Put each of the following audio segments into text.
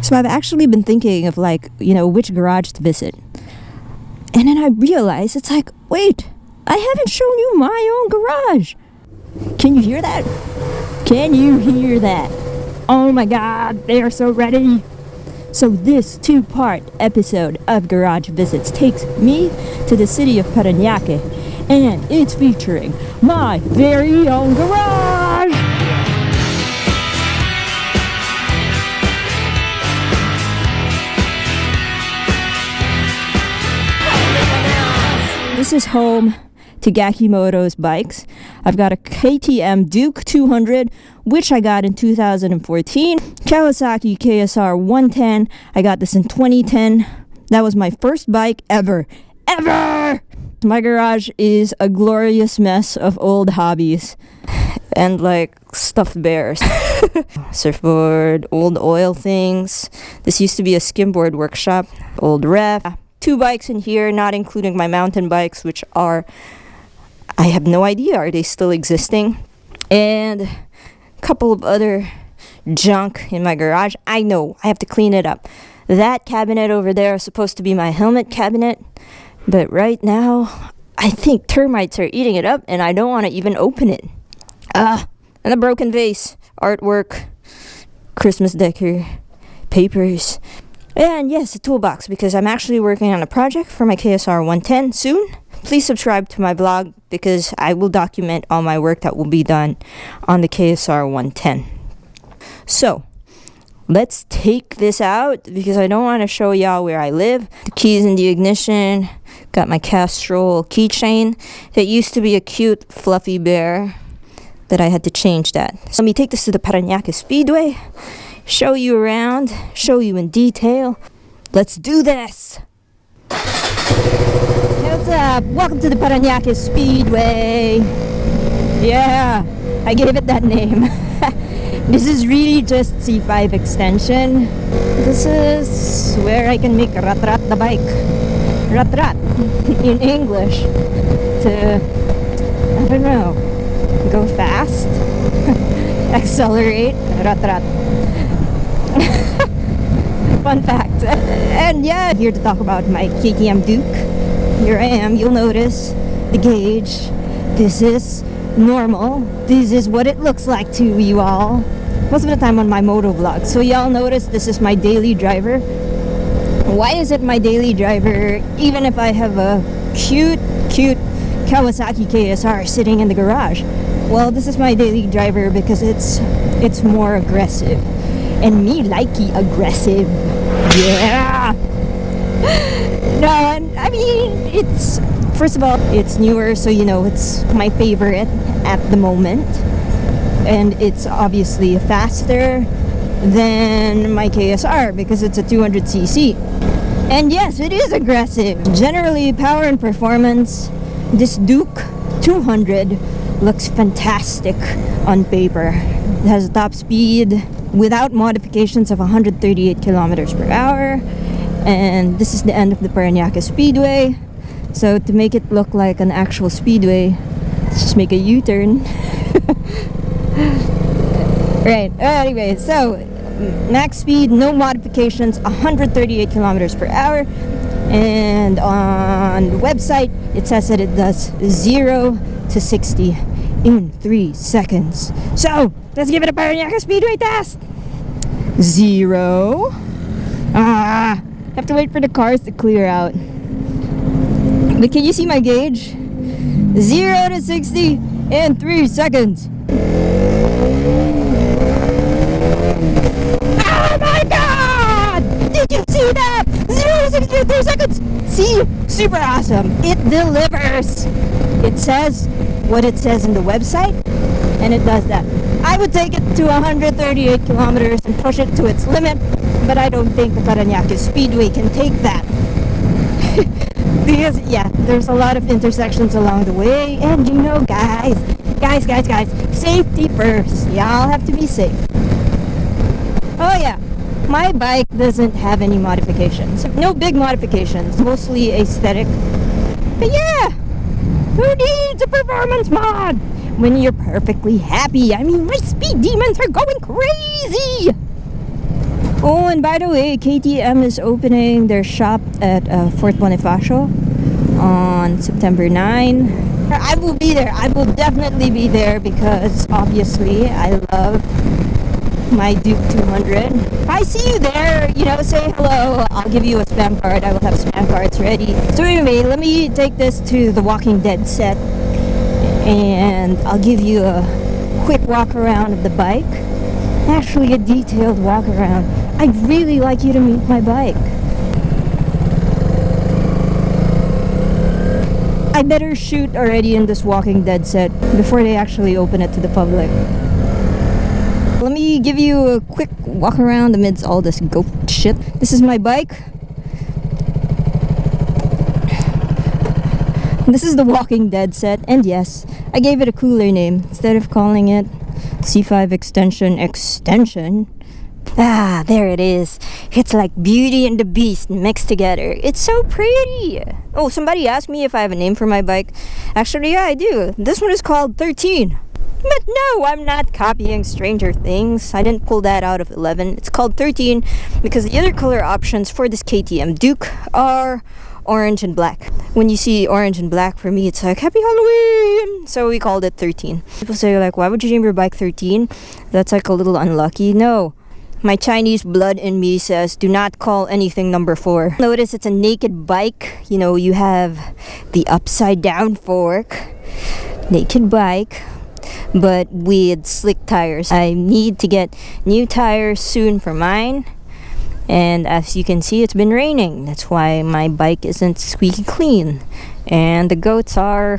So I've actually been thinking of, like, you know, which garage to visit. And then I realized, it's like, wait, I haven't shown you my own garage. Can you hear that? Can you hear that? Oh my god, they are so ready. So this 2-part episode of Garage Visits takes me to the city of Parañaque, and it's featuring my very own garage. This is home to GakiMoto's bikes. I've got a KTM Duke200, which I got in 2014. Kawasaki KSR110. I got this in 2010. That was my first bike ever. My garage is a glorious mess of old hobbies and like stuffed bears. Surfboard, old oil things. This used to be a skimboard workshop. Old ref. 2 bikes in here, not including my mountain bikes, which are, I have no idea, are they still existing? And a couple of other junk in my garage. I know, I have to clean it up. That cabinet over there is supposed to be my helmet cabinet, but right now, I think termites are eating it up, and I don't want to even open it. And a broken vase, artwork, Christmas decor, papers. And yes, a toolbox, because I'm actually working on a project for my KSR110 soon. Please subscribe to my blog, because I will document all my work that will be done on the KSR110. So, let's take this out, because I don't want to show y'all where I live. The keys in the ignition, got my Castrol keychain. That used to be a cute fluffy bear, but I had to change that. So let me take this to the Parañaque Speedway. Show you around, show you in detail. Let's do this! Hey, what's up? Welcome to the Parañaque Speedway. Yeah, I gave it that name. This is really just C5 extension. This is where I can make rat-rat the bike. Rat-rat in English. To, I don't know, go fast, accelerate, rat-rat. Fun fact. And yeah, here to talk about my KTM Duke. Here I am. You'll notice the gauge. This is normal. This is what it looks like to you all. Most of the time on my moto vlog. So y'all notice this is my daily driver. Why is it my daily driver even if I have a cute Kawasaki KSR sitting in the garage? Well, this is my daily driver because it's more aggressive. And me likey aggressive. Yeah! No, and I mean, it's, first of all, it's newer, so you know, it's my favorite at the moment. And it's obviously faster than my KSR because it's a 200cc. And yes, it is aggressive. Generally, power and performance, this Duke200 looks fantastic on paper. It has a top speed without modifications of 138 kilometers per hour, and this is the end of the Parañaque Speedway. So to make it look like an actual speedway, let's just make a U-turn. Right, anyway, so max speed, no modifications, 138 kilometers per hour, and on the website it says that it does 0 to 60 in 3 seconds. So let's give it a Parañaque Speedway test. 0. Have to wait for the cars to clear out. But can you see my gauge? 0 to 60 in 3 seconds. Oh my god! Did you see that? 0 to 60 in 3 seconds. See? Super awesome. It delivers. It says what it says in the website, and it does that. I would take it to 138 kilometers and push it to its limit, but I don't think the Parañaque Speedway can take that. Because, yeah, there's a lot of intersections along the way, and you know, guys, safety first. Y'all have to be safe. Oh yeah, my bike doesn't have any modifications. No big modifications, mostly aesthetic. But yeah, who needs a performance mod when you're perfectly happy? I mean, my speed demons are going crazy! Oh, and by the way, KTM is opening their shop at Fort Bonifacio on September 9. I will be there. I will definitely be there because obviously I love my Duke 200. If I see you there, you know, say hello. I'll give you a spam card. I will have spam cards ready. So anyway, let me take this to the Walking Dead set and I'll give you a quick walk around of the bike. Actually, a detailed walk around. I'd really like you to meet my bike. I better shoot already in this Walking Dead set before they actually open it to the public. Let me give you a quick walk around amidst all this goat shit. This is my bike. This is the Walking Dead set, and yes, I gave it a cooler name. Instead of calling it C5 Extension. Ah, there it is. It's like Beauty and the Beast mixed together. It's so pretty. Oh, somebody asked me if I have a name for my bike. Actually, yeah, I do. This one is called 13. But no, I'm not copying Stranger Things. I didn't pull that out of 11. It's called 13 because the other color options for this KTM Duke are orange and black. When you see orange and black, for me, it's like, Happy Halloween! So we called it 13. People say, like, why would you name your bike 13? That's like a little unlucky. No. My Chinese blood in me says, do not call anything number 4. Notice it's a naked bike. You know, you have the upside down fork. Naked bike. But with slick tires. I need to get new tires soon for mine. And as you can see, it's been raining. That's why my bike isn't squeaky clean. And the goats are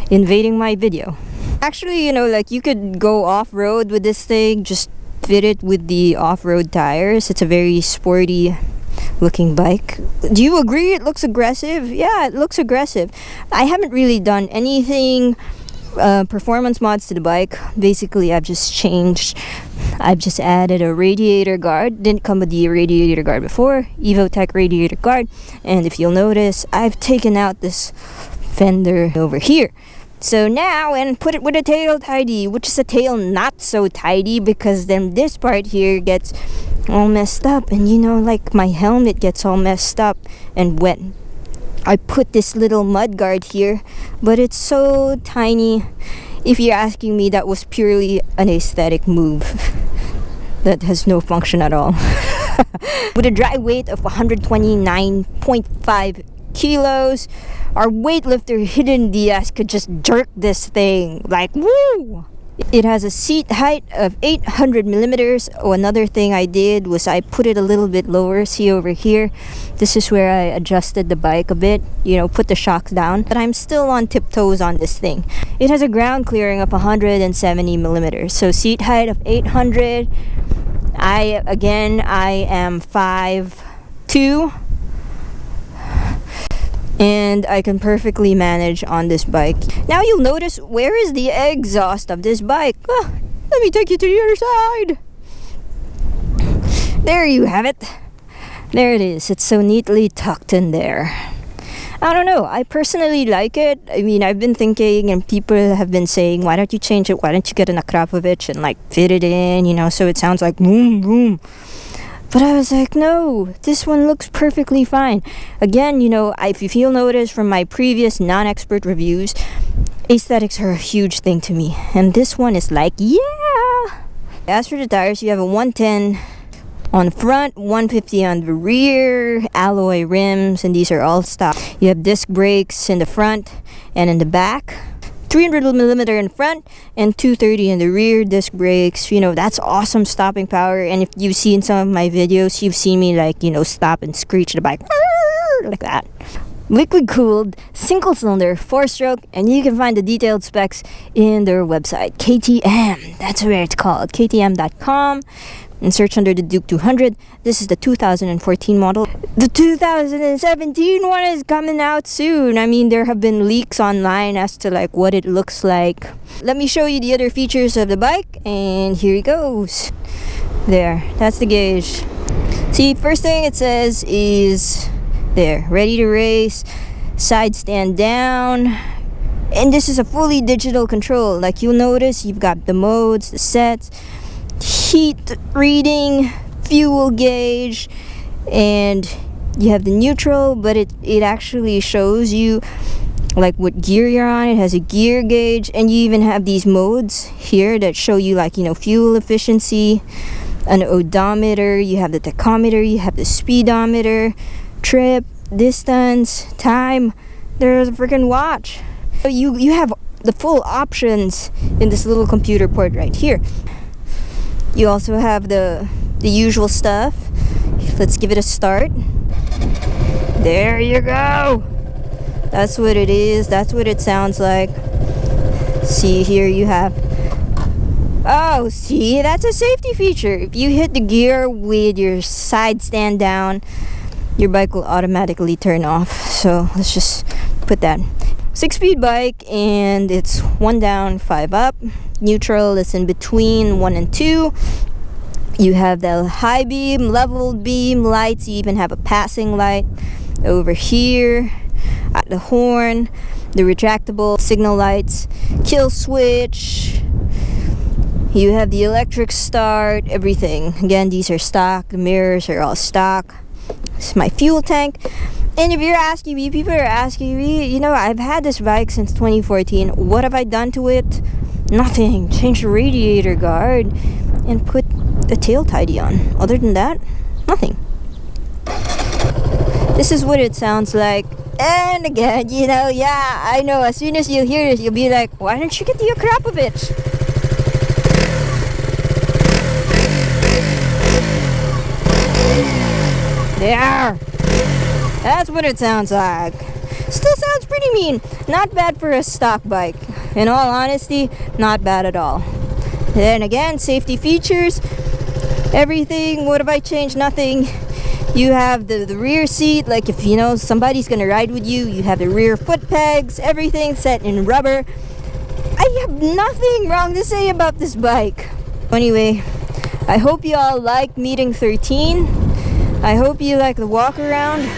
invading my video. Actually, you know, like you could go off-road with this thing. Just fit it with the off-road tires. It's a very sporty looking bike. Do you agree it looks aggressive? Yeah, it looks aggressive. I haven't really done anything performance mods to the bike. Basically, I've just added a radiator guard. Didn't come with the radiator guard before. EvoTech radiator guard. And if you'll notice, I've taken out this fender over here. So now, and put it with a tail tidy, which is a tail not so tidy because then this part here gets all messed up. And you know, like my helmet gets all messed up and wet. I put this little mud guard here, but it's so tiny. If you're asking me, that was purely an aesthetic move that has no function at all. With a dry weight of 129.5 kilos, our weightlifter Hidden Diaz could just jerk this thing like woo! It has a seat height of 800 millimeters. Oh, another thing I did was I put it a little bit lower. See over here, this is where I adjusted the bike a bit, you know, put the shocks down, but I'm still on tiptoes on this thing. It has a ground clearing of 170 millimeters, so seat height of 800. I am 5'2", and I can perfectly manage on this bike. Now you'll notice, where is the exhaust of this bike? Let me take you to the other side. There you have it. There it is. It's so neatly tucked in there. I don't know. I personally like it. I mean, I've been thinking, and people have been saying, why don't you change it? Why don't you get an Akrapovic and like fit it in, you know, so it sounds like boom, boom. But I was like, no, this one looks perfectly fine. Again, you know, if you'll notice from my previous non-expert reviews, aesthetics are a huge thing to me. And this one is like, yeah! As for the tires, you have a 110 on the front, 150 on the rear, alloy rims, and these are all stock. You have disc brakes in the front and in the back. 300 millimeter in front and 230 in the rear disc brakes. You know, that's awesome stopping power. And if you've seen some of my videos, you've seen me like, you know, stop and screech the bike like that. Liquid cooled, single cylinder, 4-stroke, and you can find the detailed specs in their website, KTM. That's where it's called, KTM.com. And search under the Duke 200. This is the 2014 model. The 2017 one is coming out soon. I mean, there have been leaks online as to like what it looks like. Let me show you the other features of the bike, and here it goes. There, that's the gauge. See, first thing it says is there, ready to race, side stand down. And this is a fully digital control. Like you'll notice, you've got the modes, the sets, heat reading, fuel gauge, and you have the neutral, but it actually shows you like what gear you're on. It has a gear gauge, and you even have these modes here that show you, like, you know, fuel efficiency, an odometer, you have the tachometer, you have the speedometer, trip, distance, time. There's a freaking watch. So you have the full options in this little computer port right here. You also have the usual stuff. Let's give it a start. There you go. That's what it is. That's what it sounds like. See, here you have, oh, see, that's a safety feature. If you hit the gear with your side stand down, your bike will automatically turn off. So let's just put that. 6-speed bike, and it's 1 down, 5 up. Neutral is in between 1 and 2. You have the high beam, level beam lights. You even have a passing light over here at the horn, the retractable signal lights, kill switch. You have the electric start, everything. Again, these are stock. The mirrors are all stock. This is my fuel tank. And if you're asking me, people are asking me, you know, I've had this bike since 2014. What have I done to it? Nothing. Changed the radiator guard and put a tail tidy on. Other than that, nothing. This is what it sounds like. And again, you know, yeah, I know, as soon as you hear this, you'll be like, why don't you get the Akrapovich? There! That's what it sounds like. Still sounds pretty mean. Not bad for a stock bike. In all honesty, not bad at all. Then again, safety features, everything. What have I changed? Nothing. You have the rear seat, like if, you know, somebody's gonna ride with you, you have the rear foot pegs, everything set in rubber. I have nothing wrong to say about this bike. Anyway, I hope you all like meeting 13. I hope you like the walk around.